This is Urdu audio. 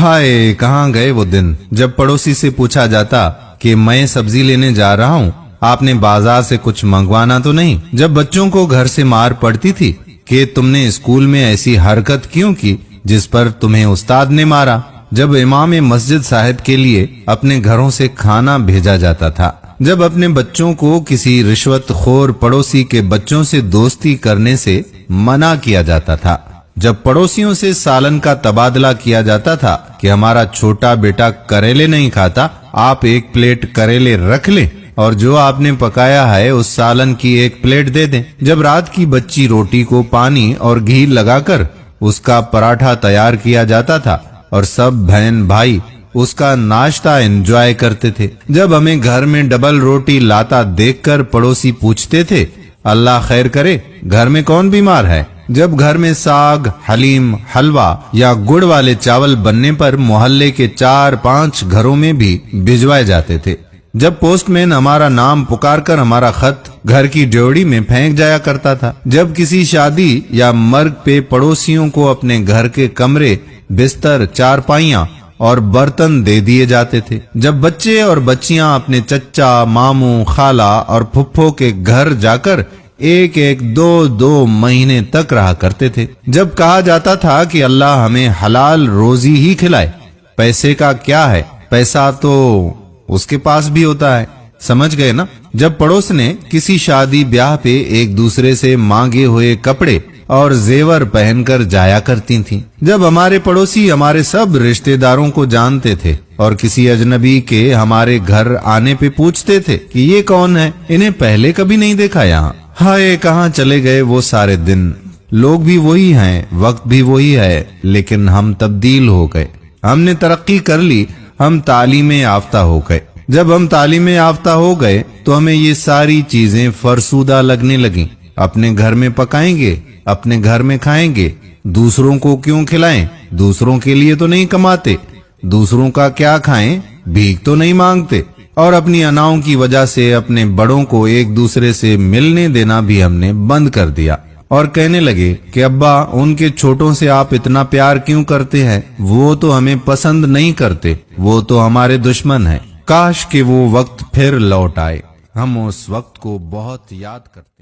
ہائے کہاں گئے وہ دن جب پڑوسی سے پوچھا جاتا کہ میں سبزی لینے جا رہا ہوں، آپ نے بازار سے کچھ منگوانا تو نہیں؟ جب بچوں کو گھر سے مار پڑتی تھی کہ تم نے اسکول میں ایسی حرکت کیوں کی جس پر تمہیں استاد نے مارا؟ جب امام مسجد صاحب کے لیے اپنے گھروں سے کھانا بھیجا جاتا تھا، جب اپنے بچوں کو کسی رشوت خور پڑوسی کے بچوں سے دوستی کرنے سے منع کیا جاتا تھا، جب پڑوسیوں سے سالن کا تبادلہ کیا جاتا تھا کہ ہمارا چھوٹا بیٹا کریلے نہیں کھاتا، آپ ایک پلیٹ کریلے رکھ لیں اور جو آپ نے پکایا ہے اس سالن کی ایک پلیٹ دے دیں، جب رات کی بچی روٹی کو پانی اور گھی لگا کر اس کا پراٹھا تیار کیا جاتا تھا اور سب بہن بھائی اس کا ناشتہ انجوائے کرتے تھے، جب ہمیں گھر میں ڈبل روٹی لاتا دیکھ کر پڑوسی پوچھتے تھے اللہ خیر کرے گھر میں کون بیمار ہے، جب گھر میں ساگ، حلیم، حلوہ یا گڑ والے چاول بننے پر محلے کے 4-5 گھروں میں بھی بھجوائے جاتے تھے، جب پوسٹ مین ہمارا نام پکار کر ہمارا خط گھر کی ڈیوڑی میں پھینک جایا کرتا تھا، جب کسی شادی یا مرگ پہ پڑوسیوں کو اپنے گھر کے کمرے، بستر، چارپائیاں اور برتن دے دیے جاتے تھے، جب بچے اور بچیاں اپنے چچا، ماموں، خالہ اور پھپھو کے گھر جا کر ایک 2 مہینے تک رہا کرتے تھے، جب کہا جاتا تھا کہ اللہ ہمیں حلال روزی ہی کھلائے، پیسے کا کیا ہے، پیسہ تو اس کے پاس بھی ہوتا ہے، سمجھ گئے نا؟ جب پڑوس نے کسی شادی بیاہ پہ ایک دوسرے سے مانگے ہوئے کپڑے اور زیور پہن کر جایا کرتی تھیں، جب ہمارے پڑوسی ہمارے سب رشتہ داروں کو جانتے تھے اور کسی اجنبی کے ہمارے گھر آنے پہ پوچھتے تھے کہ یہ کون ہے، انہیں پہلے کبھی نہیں دیکھا یہاں۔ ہائے کہاں چلے گئے وہ سارے دن، لوگ بھی وہی ہیں، وقت بھی وہی ہے، لیکن ہم تبدیل ہو گئے، ہم نے ترقی کر لی، ہم تعلیم یافتہ ہو گئے، جب ہم تعلیم یافتہ ہو گئے تو ہمیں یہ ساری چیزیں فرسودہ لگنے لگیں، اپنے گھر میں پکائیں گے، اپنے گھر میں کھائیں گے، دوسروں کو کیوں کھلائیں، دوسروں کے لیے تو نہیں کماتے، دوسروں کا کیا کھائیں، بھیک تو نہیں مانگتے، اور اپنی اناؤں کی وجہ سے اپنے بڑوں کو ایک دوسرے سے ملنے دینا بھی ہم نے بند کر دیا، اور کہنے لگے کہ ابا ان کے چھوٹوں سے آپ اتنا پیار کیوں کرتے ہیں، وہ تو ہمیں پسند نہیں کرتے، وہ تو ہمارے دشمن ہیں۔ کاش کہ وہ وقت پھر لوٹ آئے، ہم اس وقت کو بہت یاد کرتے۔